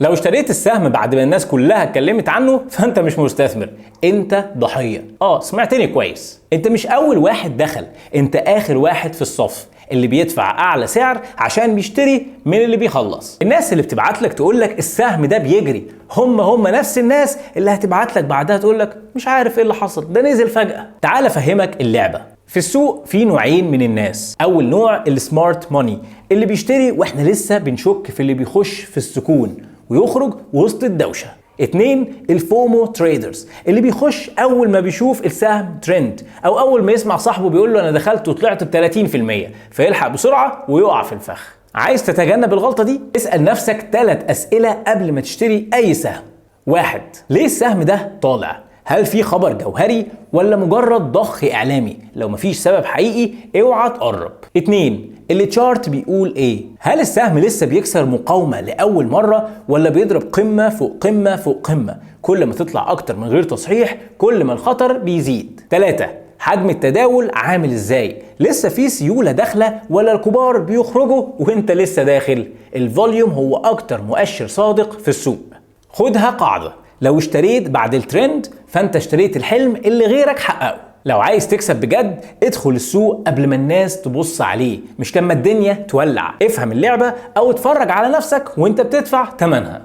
لو اشتريت السهم بعد ما الناس كلها اتكلمت عنه فانت مش مستثمر، انت ضحية. سمعتني كويس، انت مش اول واحد دخل، انت اخر واحد في الصف اللي بيدفع اعلى سعر عشان بيشتري من اللي بيخلص. الناس اللي بتبعت لك تقول لك السهم ده بيجري هم نفس الناس اللي هتبعت لك بعدها تقول لك مش عارف ايه اللي حصل، ده نزل فجأة. تعال افهمك اللعبة. في السوق في نوعين من الناس. اول نوع السمارت ماني اللي بيشتري واحنا لسه بنشك في اللي بيخش في السكون ويخرج وسط الدوشة. 2 الفومو تريدرز اللي بيخش اول ما بيشوف السهم ترند او اول ما يسمع صاحبه بيقول له انا دخلت وطلعت ب 30% فيلحق بسرعة ويقع في الفخ. عايز تتجنب الغلطة دي؟ اسأل نفسك 3 أسئلة قبل ما تشتري اي سهم. 1. ليه السهم ده طالع؟ هل في خبر جوهري ولا مجرد ضخ اعلامي؟ لو مفيش سبب حقيقي اوعى تقرب. 2 التشارت بيقول ايه؟ هل السهم لسه بيكسر مقاومة لأول مرة ولا بيضرب قمة فوق قمة فوق قمة؟ كل ما تطلع اكتر من غير تصحيح كل ما الخطر بيزيد. 3 حجم التداول عامل ازاي؟ لسه في سيولة داخلة ولا الكبار بيخرجوا وانت لسه داخل؟ الفوليوم هو اكتر مؤشر صادق في السوق. خدها قاعدة، لو اشتريت بعد الترند فانت اشتريت الحلم اللي غيرك حققه. لو عايز تكسب بجد ادخل السوق قبل ما الناس تبص عليه، مش لما الدنيا تولع. افهم اللعبة او اتفرج على نفسك وانت بتدفع ثمنها.